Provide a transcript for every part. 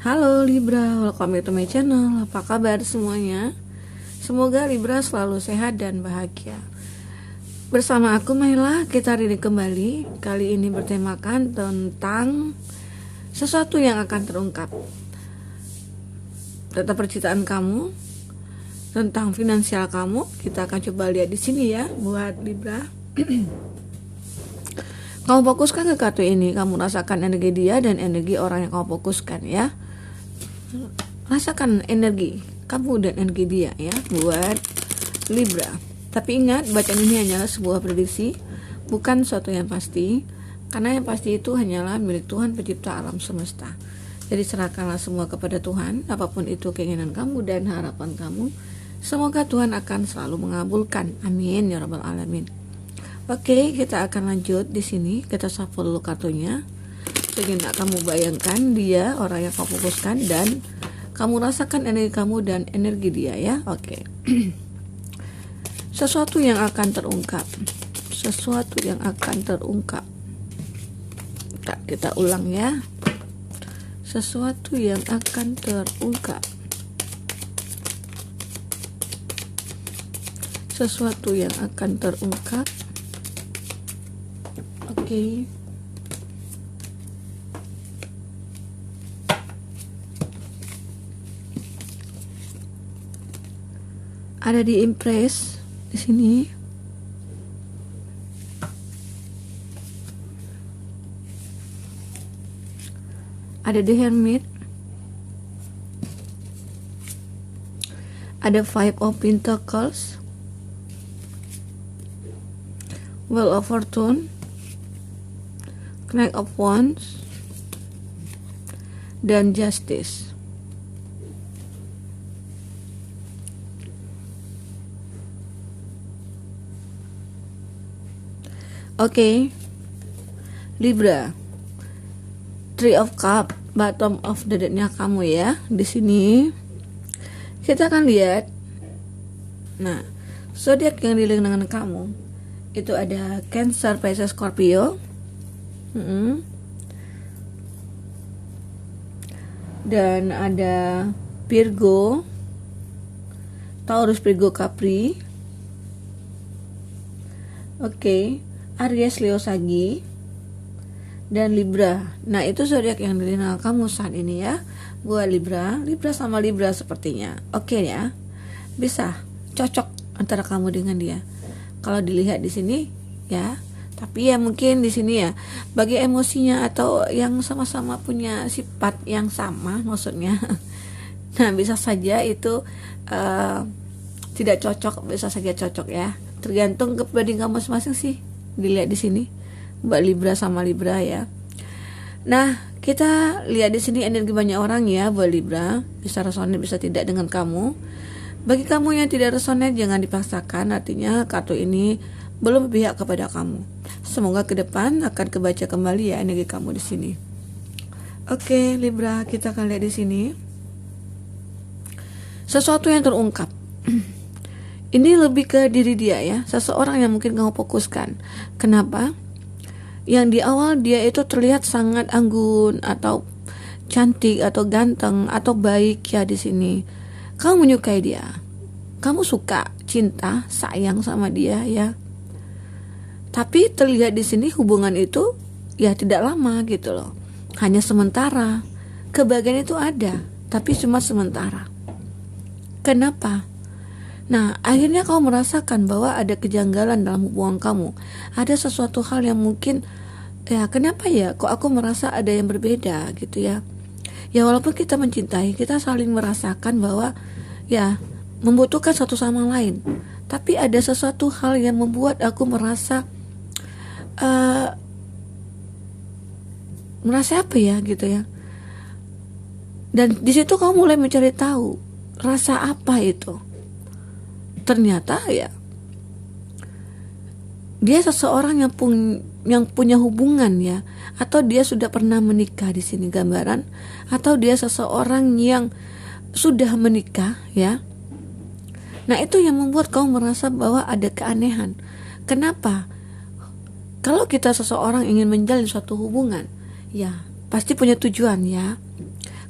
Halo Libra, welcome back to my channel. Apa kabar semuanya? Semoga Libra selalu sehat dan bahagia. Bersama aku Maila, kita hari ini kembali. Kali ini bertemakan tentang sesuatu yang akan terungkap. Tentang percintaan kamu, tentang finansial kamu. Kita akan coba lihat di sini ya, buat Libra. Kamu fokuskan ke kartu ini, kamu rasakan energi dia dan energi orang yang kamu fokuskan ya. Rasakan energi kamu dan energi dia ya, buat Libra. Tapi ingat, bacaan ini hanyalah sebuah prediksi, bukan sesuatu yang pasti, karena yang pasti itu hanyalah milik Tuhan pencipta alam semesta. Jadi serahkanlah semua kepada Tuhan, apapun itu keinginan kamu dan harapan kamu. Semoga Tuhan akan selalu mengabulkan. Amin ya rabbal alamin. Oke, kita akan lanjut di sini. Kita shuffle dulu kartunya. Sehingga kamu bayangkan dia, orang yang kamu fokuskan, dan kamu rasakan energi kamu dan energi dia ya. Oke. Sesuatu yang akan terungkap. Sesuatu yang akan terungkap. Kita ulang ya. Sesuatu yang akan terungkap. Sesuatu yang akan terungkap. Oke. Ada di Impress di sini. Ada The Hermit. Ada Five of Pentacles. Wheel of Fortune. Knight of Wands dan Justice. Oke. Libra. Three of Cup, bottom of the deck-nya kamu ya. Di sini kita akan lihat. Nah, zodiak yang dilihat dengan kamu itu ada Cancer, Pisces, Scorpio. Dan ada Virgo, Taurus, Virgo, Capri. Oke, Aries, Leo, Sagi, dan Libra. Nah, itu zodiak yang dilihat kamu saat ini ya, buat Libra. Libra sama Libra sepertinya. Oke ya, bisa cocok antara kamu dengan dia. Kalau dilihat di sini ya. Tapi ya mungkin di sini ya, bagi emosinya atau yang sama-sama punya sifat yang sama maksudnya. Nah, bisa saja itu tidak cocok, bisa saja cocok ya. Tergantung kepada kamu masing-masing sih. Dilihat di sini, Mbak Libra sama Libra ya. Nah, kita lihat di sini energi banyak orang ya, buat Libra. Bisa resonate, bisa tidak dengan kamu. Bagi kamu yang tidak resonate, jangan dipaksakan. Artinya kartu ini belum berpihak kepada kamu. Semoga ke depan akan kebaca kembali ya energi kamu di sini. Oke, Libra, kita akan lihat di sini. Sesuatu yang terungkap. Ini lebih ke diri dia ya, seseorang yang mungkin kamu fokuskan. Kenapa? Yang di awal dia itu terlihat sangat anggun atau cantik atau ganteng atau baik ya di sini. Kamu menyukai dia. Kamu suka, cinta, sayang sama dia ya. Tapi terlihat di sini hubungan itu ya tidak lama gitu loh. Hanya sementara. Kebahagiaan itu ada, tapi cuma sementara. Kenapa? Nah, akhirnya kamu merasakan bahwa ada kejanggalan dalam hubungan kamu. Ada sesuatu hal yang mungkin ya kenapa ya kok aku merasa ada yang berbeda gitu ya. Ya walaupun kita mencintai, kita saling merasakan bahwa ya membutuhkan satu sama lain. Tapi ada sesuatu hal yang membuat aku merasa merasa apa ya gitu ya. Dan di situ kamu mulai mencari tahu rasa apa itu. Ternyata ya dia seseorang yang punya hubungan ya, atau dia sudah pernah menikah di sini gambaran, atau dia seseorang yang sudah menikah ya. Nah, itu yang membuat kamu merasa bahwa ada keanehan. Kenapa? Kalau kita seseorang ingin menjalin suatu hubungan, ya pasti punya tujuan ya.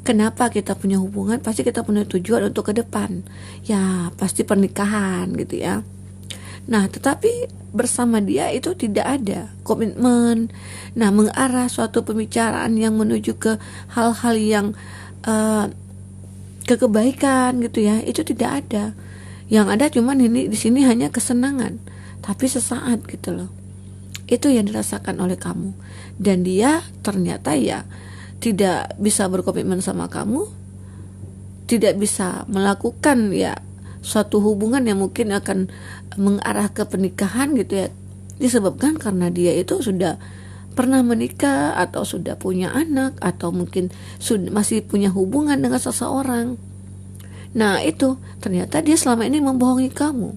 Kenapa kita punya hubungan? Pasti kita punya tujuan untuk ke depan. Ya, pasti pernikahan gitu ya. Nah, tetapi bersama dia itu tidak ada komitmen. Nah, mengarah suatu pembicaraan yang menuju ke hal-hal yang ke kebaikan gitu ya, itu tidak ada. Yang ada cuman ini di sini hanya kesenangan, tapi sesaat gitu loh. Itu yang dirasakan oleh kamu. Dan dia ternyata ya tidak bisa berkomitmen sama kamu, tidak bisa melakukan ya suatu hubungan yang mungkin akan mengarah ke pernikahan gitu ya, disebabkan karena dia itu sudah pernah menikah atau sudah punya anak atau mungkin masih punya hubungan dengan seseorang. Nah itu ternyata dia selama ini membohongi kamu,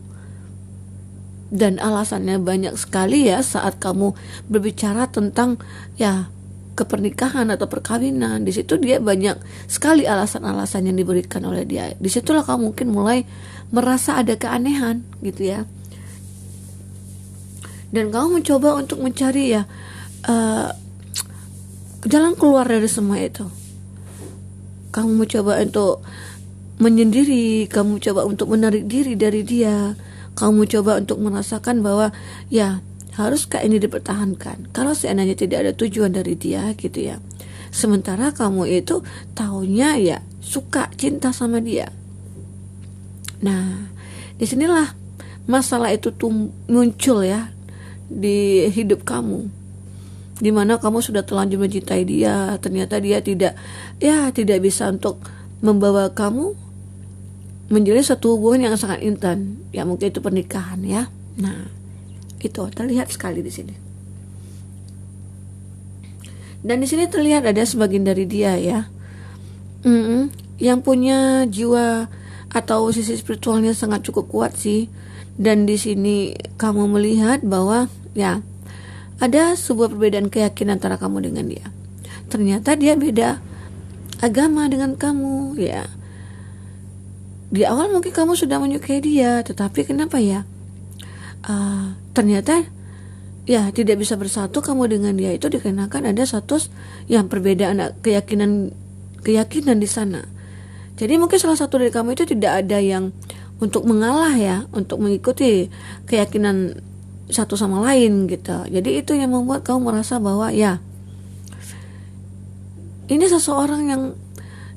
dan alasannya banyak sekali ya saat kamu berbicara tentang ya kepernikahan atau perkawinan. Di situ dia banyak sekali alasan-alasan yang diberikan oleh dia. Disitulah kamu mungkin mulai merasa ada keanehan gitu ya, dan kamu mencoba untuk mencari ya jalan keluar dari semua itu. Kamu mencoba untuk menyendiri, kamu coba untuk menarik diri dari dia, kamu coba untuk merasakan bahwa ya haruskah ini dipertahankan kalau seandainya tidak ada tujuan dari dia gitu ya. Sementara kamu itu taunya ya suka, cinta sama dia. Nah, disinilah masalah itu muncul ya di hidup kamu, dimana kamu sudah terlanjur mencintai dia, ternyata dia tidak bisa untuk membawa kamu menjalin satu hubungan yang sangat intim, ya mungkin itu pernikahan ya. Nah, itu terlihat sekali di sini. Dan di sini terlihat ada sebagian dari dia ya, yang punya jiwa atau sisi spiritualnya sangat cukup kuat sih. Dan di sini kamu melihat bahwa ya ada sebuah perbedaan keyakinan antara kamu dengan dia. Ternyata dia beda agama dengan kamu ya. Di awal mungkin kamu sudah menyukai dia, tetapi kenapa ya ternyata ya tidak bisa bersatu kamu dengan dia, itu dikarenakan ada satu yang perbedaan keyakinan di sana. Jadi mungkin salah satu dari kamu itu tidak ada yang untuk mengalah ya, untuk mengikuti keyakinan satu sama lain gitu. Jadi itu yang membuat kamu merasa bahwa ya ini seseorang yang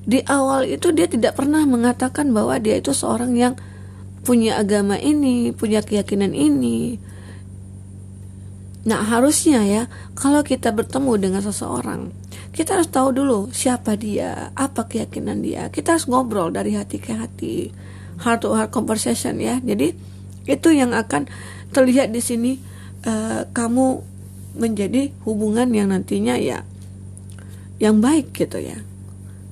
di awal itu dia tidak pernah mengatakan bahwa dia itu seorang yang punya agama ini, punya keyakinan ini. Nah harusnya ya, kalau kita bertemu dengan seseorang, kita harus tahu dulu siapa dia, apa keyakinan dia. Kita harus ngobrol dari hati ke hati, heart to heart conversation ya. Jadi itu yang akan terlihat di sini, kamu menjadi hubungan yang nantinya ya yang baik gitu ya,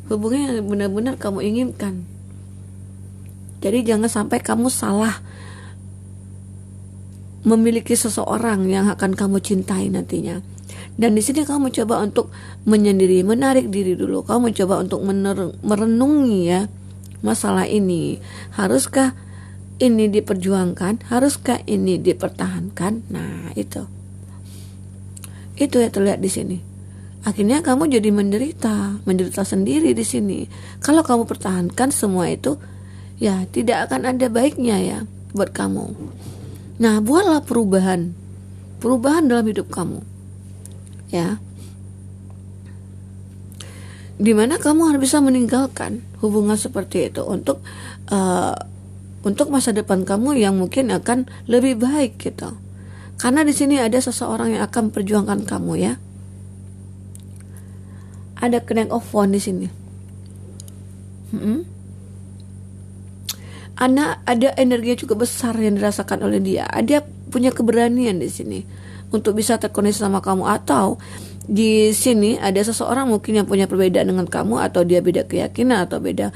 hubungan yang benar-benar kamu inginkan. Jadi jangan sampai kamu salah memiliki seseorang yang akan kamu cintai nantinya. Dan di sini kamu coba untuk menyendiri, menarik diri dulu. Kamu coba untuk merenungi ya masalah ini. Haruskah ini diperjuangkan? Haruskah ini dipertahankan? Nah, itu yang terlihat di sini. Akhirnya kamu jadi menderita sendiri di sini. Kalau kamu pertahankan semua itu, ya tidak akan ada baiknya ya buat kamu. Nah, buatlah perubahan dalam hidup kamu ya, dimana kamu harus bisa meninggalkan hubungan seperti itu untuk masa depan kamu yang mungkin akan lebih baik gitu. Karena di sini ada seseorang yang akan perjuangkan kamu ya. Ada King of Wands di sini. Ada energi yang cukup besar yang dirasakan oleh dia. Dia punya keberanian di sini untuk bisa terkoneksi sama kamu, atau di sini ada seseorang mungkin yang punya perbedaan dengan kamu, atau dia beda keyakinan atau beda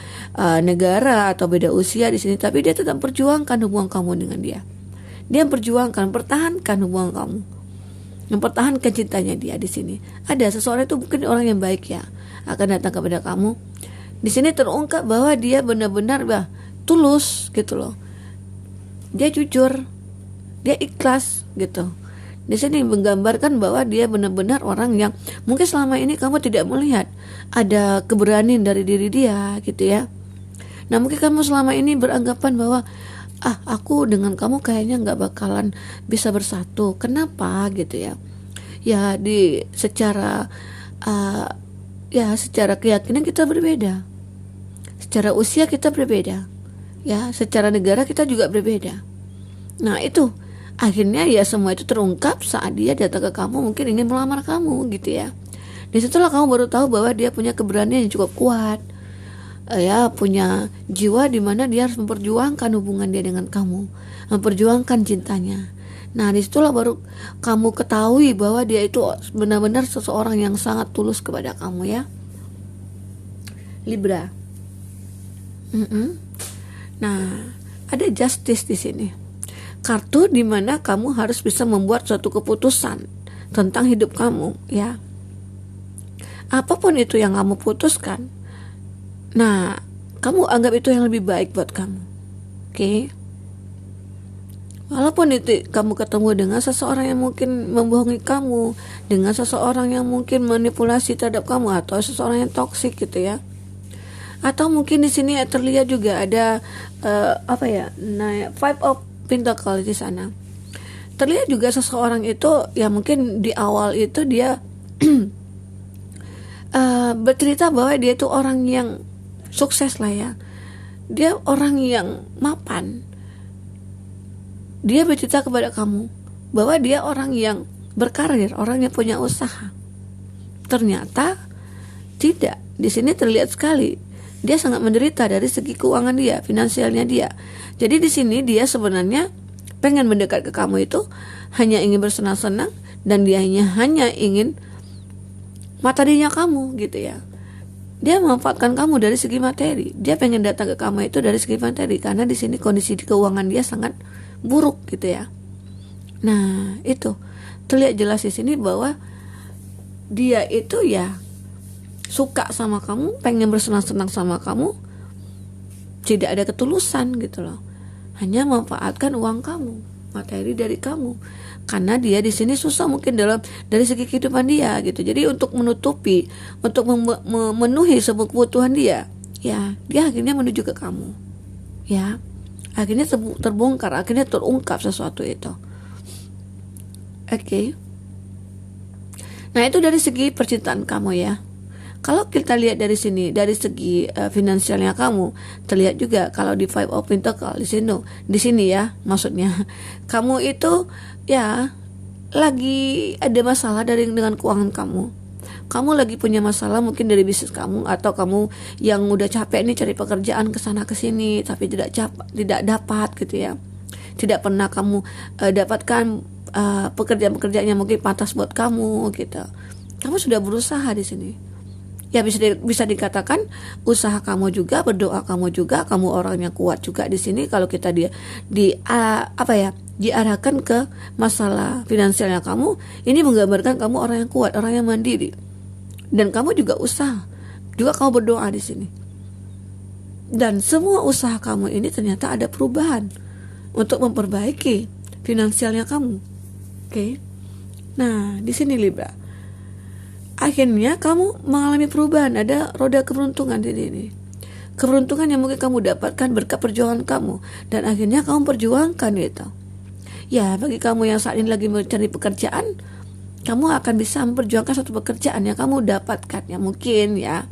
negara atau beda usia di sini, tapi dia tetap perjuangkan hubungan kamu dengan dia. Dia pertahankan hubungan kamu, mempertahankan cintanya dia di sini. Ada seseorang itu mungkin orang yang baik ya, akan datang kepada kamu. Di sini terungkap bahwa dia benar-benar tulus gitu loh. Dia jujur, dia ikhlas gitu. Di sini menggambarkan bahwa dia benar-benar orang yang mungkin selama ini kamu tidak melihat ada keberanian dari diri dia gitu ya. Nah mungkin kamu selama ini beranggapan bahwa aku dengan kamu kayaknya nggak bakalan bisa bersatu. Kenapa gitu ya? Ya secara secara keyakinan kita berbeda, secara usia kita berbeda, ya secara negara kita juga berbeda. Nah itu akhirnya ya semua itu terungkap saat dia datang ke kamu, mungkin ingin melamar kamu gitu ya. Disitulah kamu baru tahu bahwa dia punya keberanian yang cukup kuat, ya punya jiwa di mana dia harus memperjuangkan hubungan dia dengan kamu, memperjuangkan cintanya. Nah disitulah baru kamu ketahui bahwa dia itu benar-benar seseorang yang sangat tulus kepada kamu ya, Libra. Nah ada justice di sini, kartu di mana kamu harus bisa membuat suatu keputusan tentang hidup kamu ya. Apapun itu yang kamu putuskan, nah kamu anggap itu yang lebih baik buat kamu, oke? Walaupun itu kamu ketemu dengan seseorang yang mungkin membohongi kamu, dengan seseorang yang mungkin manipulasi terhadap kamu, atau seseorang yang toksik gitu ya. Atau mungkin di sini terlihat juga ada Five of Pentacles di sana. Terlihat juga seseorang itu ya mungkin di awal itu dia bercerita bahwa dia itu orang yang sukses lah ya. Dia orang yang mapan. Dia bercerita kepada kamu bahwa dia orang yang berkarir, orang yang punya usaha. Ternyata tidak. Di sini terlihat sekali dia sangat menderita dari segi keuangan dia, finansialnya dia. Jadi di sini dia sebenarnya pengen mendekat ke kamu itu hanya ingin bersenang-senang, dan dia hanya ingin materinya kamu gitu ya. Dia memanfaatkan kamu dari segi materi. Dia pengen datang ke kamu itu dari segi materi, karena di sini kondisi keuangan dia sangat buruk gitu ya. Nah itu terlihat jelas di sini bahwa dia itu ya suka sama kamu, pengen bersenang-senang sama kamu, tidak ada ketulusan gitu loh, hanya memanfaatkan uang kamu, materi dari kamu, karena dia di sini susah mungkin dari segi kehidupan dia gitu. Jadi untuk menutupi, untuk memenuhi semua kebutuhan dia, ya dia akhirnya menuju ke kamu, ya akhirnya terbongkar, akhirnya terungkap sesuatu itu. Oke. Nah itu dari segi percintaan kamu ya. Kalau kita lihat dari sini, dari segi finansialnya kamu, terlihat juga kalau di Five of Pentacles di sini ya, maksudnya kamu itu ya lagi ada masalah dengan keuangan kamu. Kamu lagi punya masalah mungkin dari bisnis kamu, atau kamu yang udah capek nih cari pekerjaan kesana kesini tapi tidak dapat gitu ya. Tidak pernah kamu dapatkan pekerjaan-pekerjaan yang mungkin pantas buat kamu gitu. Kamu sudah berusaha di sini. Ya bisa dikatakan usaha kamu juga, berdoa kamu juga, kamu orang yang kuat juga di sini. Kalau kita diarahkan ke masalah finansialnya kamu, ini menggambarkan kamu orang yang kuat, orang yang mandiri. Dan kamu juga usaha, juga kamu berdoa di sini. Dan semua usaha kamu ini ternyata ada perubahan untuk memperbaiki finansialnya kamu. Oke. Nah, di sini Libra, akhirnya kamu mengalami perubahan, ada roda keberuntungan di sini. Keberuntungan yang mungkin kamu dapatkan berkat perjuangan kamu, dan akhirnya kamu perjuangkan itu. Ya, bagi kamu yang saat ini lagi mencari pekerjaan, kamu akan bisa memperjuangkan suatu pekerjaan yang kamu dapatkan ya mungkin ya.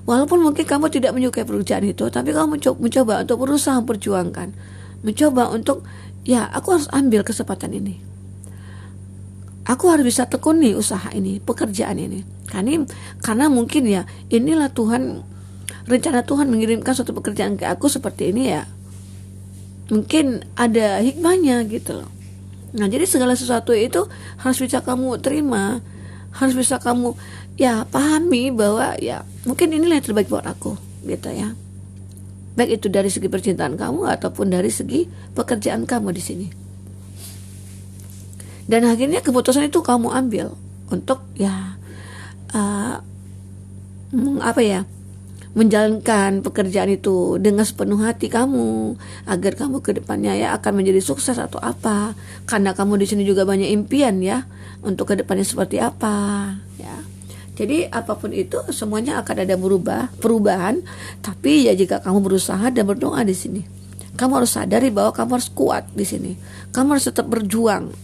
Walaupun mungkin kamu tidak menyukai pekerjaan itu, tapi kamu mencoba untuk berusaha memperjuangkan, mencoba untuk ya aku harus ambil kesempatan ini. Aku harus bisa tekuni usaha ini, pekerjaan ini. Karena mungkin ya inilah rencana Tuhan mengirimkan suatu pekerjaan ke aku seperti ini ya. Mungkin ada hikmahnya gitu loh. Nah jadi segala sesuatu itu harus bisa kamu terima, harus bisa kamu ya pahami bahwa ya mungkin inilah yang terbaik buat aku gitu ya. Baik itu dari segi percintaan kamu ataupun dari segi pekerjaan kamu di sini. Dan akhirnya keputusan itu kamu ambil untuk ya menjalankan pekerjaan itu dengan sepenuh hati kamu, agar kamu ke depannya ya akan menjadi sukses atau apa. Karena kamu di sini juga banyak impian ya untuk ke depannya seperti apa ya. Jadi apapun itu semuanya akan ada perubahan, tapi ya jika kamu berusaha dan berdoa di sini. Kamu harus sadari bahwa kamu harus kuat di sini. Kamu harus tetap berjuang.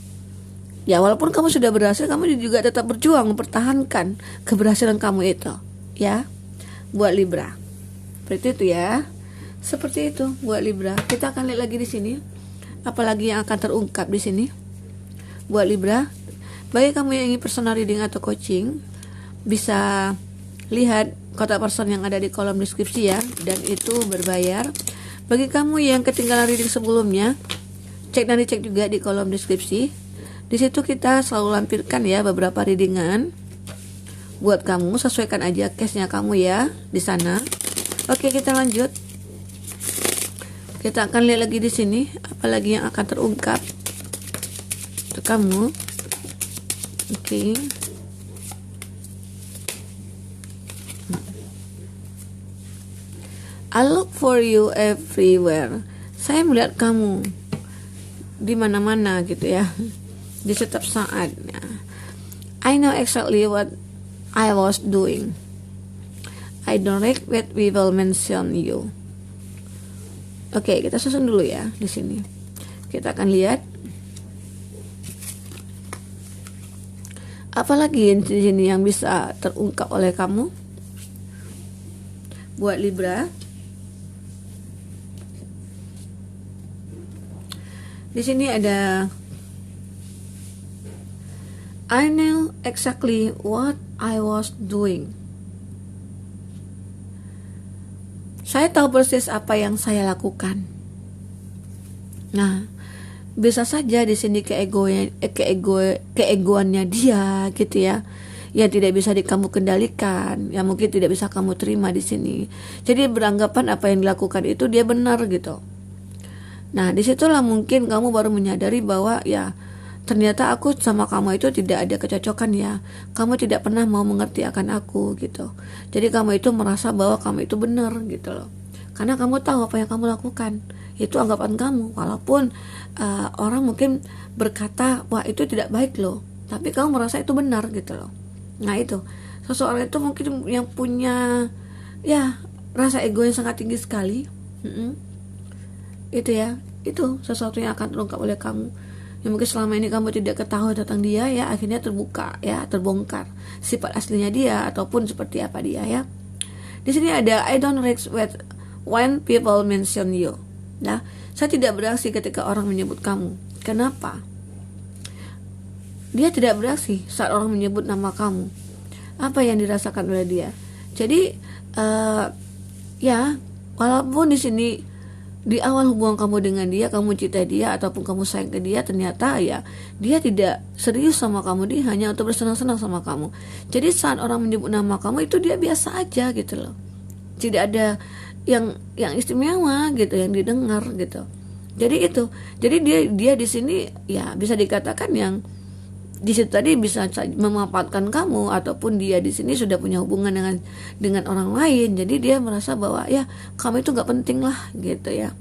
Ya walaupun kamu sudah berhasil, kamu juga tetap berjuang mempertahankan keberhasilan kamu itu, ya. Buat Libra. Seperti itu ya. Seperti itu buat Libra. Kita akan lihat lagi di sini. Apalagi yang akan terungkap di sini. Buat Libra, bagi kamu yang ingin personal reading atau coaching, bisa lihat kontak person yang ada di kolom deskripsi ya, dan itu berbayar. Bagi kamu yang ketinggalan reading sebelumnya, cek dan dicek juga di kolom deskripsi. Di situ kita selalu lampirkan ya beberapa readingan buat kamu. Sesuaikan aja case-nya kamu ya di sana. Oke, kita lanjut. Kita akan lihat lagi di sini apalagi yang akan terungkap untuk kamu. Oke. I look for you everywhere. Saya melihat kamu di mana-mana gitu ya, di setiap saat. I know exactly what I was doing. I don't regret we will mention you. Oke, kita susun dulu ya di sini. Kita akan lihat apalagi di sini yang bisa terungkap oleh kamu buat Libra. Di sini ada I know exactly what I was doing. Saya tahu persis apa yang saya lakukan. Nah, bisa saja di sini keegoannya dia gitu ya, yang tidak bisa kamu kendalikan, yang mungkin tidak bisa kamu terima di sini. Jadi beranggapan apa yang dilakukan itu dia benar gitu. Nah, disitulah mungkin kamu baru menyadari bahwa ya ternyata aku sama kamu itu tidak ada kecocokan ya. Kamu tidak pernah mau mengerti akan aku gitu. Jadi kamu itu merasa bahwa kamu itu benar gitu loh. Karena kamu tahu apa yang kamu lakukan. Itu anggapan kamu. Walaupun orang mungkin berkata, wah itu tidak baik loh. Tapi kamu merasa itu benar gitu loh. Nah itu. Seseorang itu mungkin yang punya ya rasa ego yang sangat tinggi sekali. Itu ya. Itu sesuatu yang akan terungkap oleh kamu. Yang mungkin selama ini kamu tidak ketahui tentang dia ya, akhirnya terbuka ya, terbongkar sifat aslinya dia ataupun seperti apa dia ya. Di sini ada I don't regret when people mention you. Nah, saya tidak bereaksi ketika orang menyebut kamu. Kenapa? Dia tidak bereaksi saat orang menyebut nama kamu. Apa yang dirasakan oleh dia? Jadi ya, walaupun di sini di awal hubungan kamu dengan dia, kamu cinta dia ataupun kamu sayang ke dia, ternyata ya dia tidak serius sama kamu, dia hanya untuk bersenang-senang sama kamu. Jadi saat orang menyebut nama kamu itu dia biasa aja gitu loh, tidak ada yang istimewa gitu yang didengar gitu. Jadi itu, jadi dia di sini ya bisa dikatakan yang di situ tadi bisa memanfaatkan kamu, ataupun dia di sini sudah punya hubungan dengan orang lain. Jadi dia merasa bahwa ya kamu itu nggak penting lah gitu ya.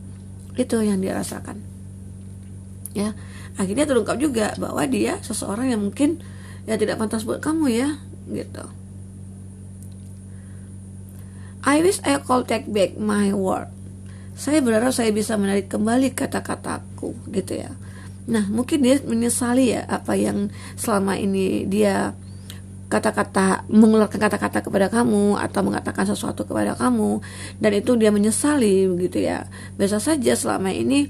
Itu yang dia rasakan. Ya, akhirnya terungkap juga bahwa dia seseorang yang mungkin ya tidak pantas buat kamu ya gitu. I wish I could take back my word. Saya berharap saya bisa menarik kembali kata-kataku gitu ya. Nah, mungkin dia menyesali ya apa yang selama ini dia mengeluarkan kata-kata kepada kamu atau mengatakan sesuatu kepada kamu, dan itu dia menyesali begitu ya. Biasa saja selama ini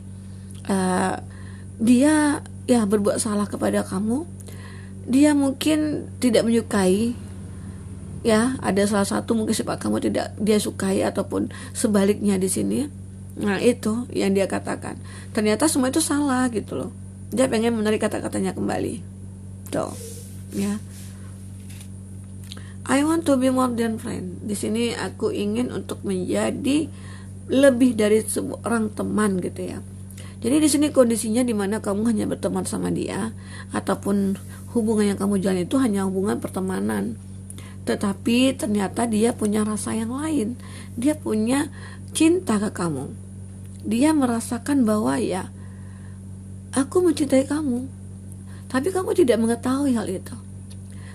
dia ya berbuat salah kepada kamu. Dia mungkin tidak menyukai ya, ada salah satu mungkin sifat kamu tidak dia sukai ataupun sebaliknya di sini. Nah, itu yang dia katakan. Ternyata semua itu salah gitu loh. Dia pengen menarik kata-katanya kembali. Tuh, ya. I want to be more than friend. Di sini aku ingin untuk menjadi lebih dari seorang teman gitu ya. Jadi di sini kondisinya dimana kamu hanya berteman sama dia, ataupun hubungan yang kamu jalani itu hanya hubungan pertemanan. tetapi ternyata dia punya rasa yang lain. Dia punya cinta ke kamu. Dia merasakan bahwa ya, aku mencintai kamu, tapi kamu tidak mengetahui hal itu.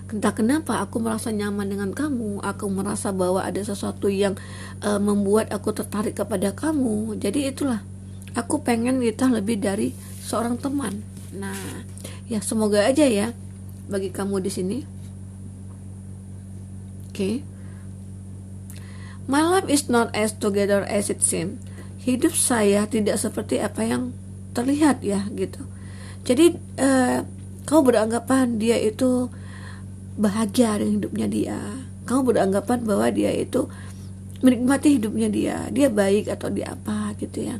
Entah kenapa aku merasa nyaman dengan kamu, aku merasa bahwa ada sesuatu yang membuat aku tertarik kepada kamu. Jadi itulah, aku pengen kita lebih dari seorang teman. Nah, ya semoga aja ya bagi kamu di sini. Oke. My life is not as together as it seems. Hidup saya tidak seperti apa yang terlihat ya gitu. Jadi kau beranggapan dia itu bahagia dengan hidupnya dia. Kamu beranggapan bahwa dia itu menikmati hidupnya dia baik atau dia apa gitu ya.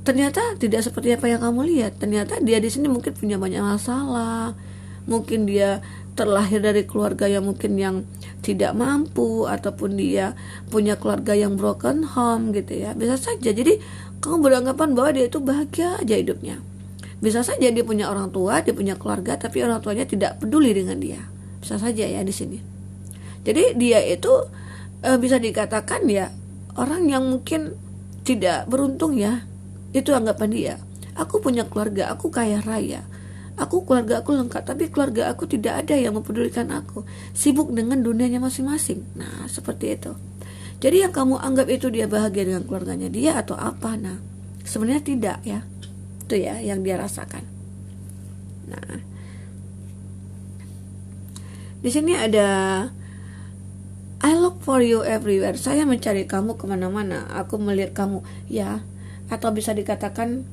Ternyata tidak seperti apa yang kamu lihat. Ternyata dia di sini mungkin punya banyak masalah. Mungkin dia terlahir dari keluarga yang mungkin yang tidak mampu, ataupun dia punya keluarga yang broken home gitu ya. Bisa saja. Jadi kamu beranggapan bahwa dia itu bahagia aja hidupnya. Bisa saja dia punya orang tua, dia punya keluarga, tapi orang tuanya tidak peduli dengan dia. Bisa saja ya di sini. Jadi dia itu bisa dikatakan ya orang yang mungkin tidak beruntung ya. Itu anggapan dia. Aku punya keluarga, aku kaya raya, keluarga aku lengkap, tapi keluarga aku tidak ada yang mempedulikan aku. Sibuk dengan dunianya masing-masing. Nah, seperti itu. Jadi yang kamu anggap itu dia bahagia dengan keluarganya dia atau apa? Nah, sebenarnya tidak ya. Itu ya yang dia rasakan. Nah, di sini ada I look for you everywhere. Saya mencari kamu kemana-mana. Aku melihat kamu ya. Atau bisa dikatakan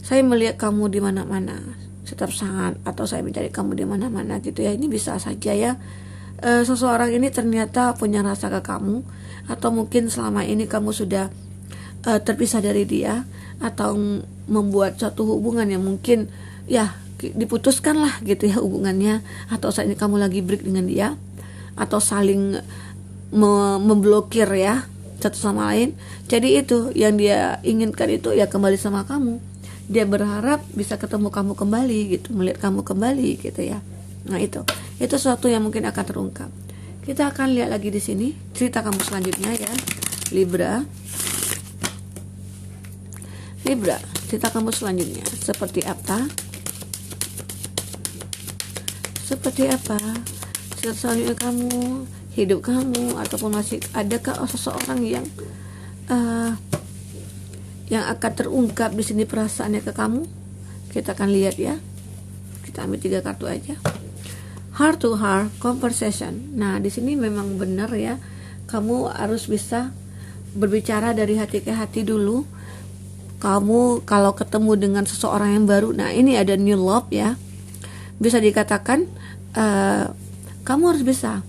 saya melihat kamu di mana-mana setiap saat. Atau saya mencari kamu di mana-mana gitu ya. Ini bisa saja ya. Seseorang ini ternyata punya rasa ke kamu. Atau mungkin selama ini kamu sudah terpisah dari dia. Atau membuat suatu hubungan yang mungkin ya diputuskan lah gitu ya hubungannya, atau saat ini kamu lagi break dengan dia, atau saling memblokir ya satu sama lain. Jadi itu yang dia inginkan itu ya kembali sama kamu. Dia berharap bisa ketemu kamu kembali gitu, melihat kamu kembali gitu ya. Nah itu sesuatu yang mungkin akan terungkap. Kita akan lihat lagi di sini cerita kamu selanjutnya ya, Libra, cerita kamu selanjutnya seperti apa? Seperti apa selanjutnya kamu, hidup kamu, ataupun masih adakah seseorang yang akan terungkap di sini perasaannya ke kamu? Kita akan lihat ya. Kita ambil 3 kartu aja. Heart to heart conversation. Nah, di sini memang benar ya. Kamu harus bisa berbicara dari hati ke hati dulu. Kamu kalau ketemu dengan seseorang yang baru, nah ini ada new love ya. Bisa dikatakan kamu harus bisa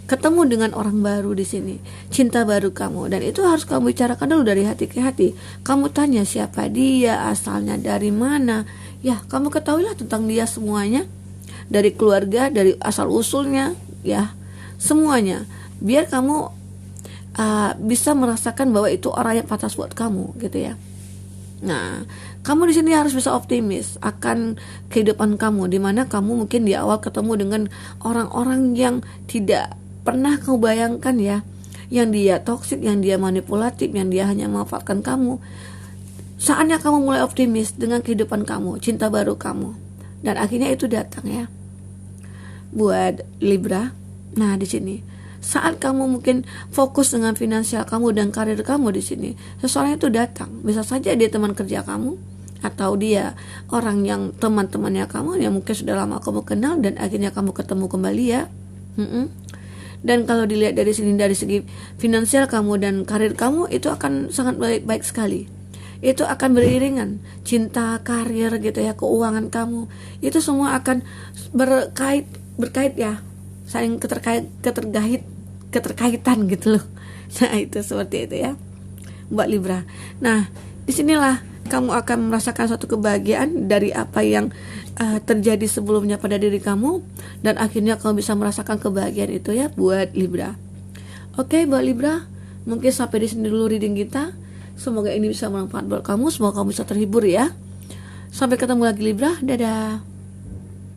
ketemu dengan orang baru di sini, cinta baru kamu, dan itu harus kamu bicarakan dulu dari hati ke hati. Kamu tanya siapa dia, asalnya dari mana, ya kamu ketahuilah tentang dia semuanya, dari keluarga, dari asal usulnya, ya semuanya, biar kamu bisa merasakan bahwa itu orang yang pantas buat kamu, gitu ya. Nah, kamu di sini harus bisa optimis akan kehidupan kamu, di mana kamu mungkin di awal ketemu dengan orang-orang yang tidak pernah kamu bayangkan ya, yang dia toksik, yang dia manipulatif, yang dia hanya memanfaatkan kamu. Saatnya kamu mulai optimis dengan kehidupan kamu, cinta baru kamu, dan akhirnya itu datang ya, buat Libra. Nah, di sini saat kamu mungkin fokus dengan finansial kamu dan karir kamu di sini, seseorang itu datang. Bisa saja dia teman kerja kamu, atau dia orang yang teman-temannya kamu yang mungkin sudah lama kamu kenal dan akhirnya kamu ketemu kembali ya. Dan kalau dilihat dari sini, dari segi finansial kamu dan karir kamu, itu akan sangat baik sekali. Itu akan beriringan, cinta, karir gitu ya, keuangan kamu, itu semua akan berkait ya, saling keterkaitan gitu loh. Nah itu seperti itu ya buat Libra. Nah disinilah kamu akan merasakan suatu kebahagiaan dari apa yang terjadi sebelumnya pada diri kamu, dan akhirnya kamu bisa merasakan kebahagiaan itu ya buat Libra. Oke buat Libra, mungkin sampai di sini dulu reading kita. Semoga ini bisa bermanfaat buat kamu, semoga kamu bisa terhibur ya. Sampai ketemu lagi Libra, dadah.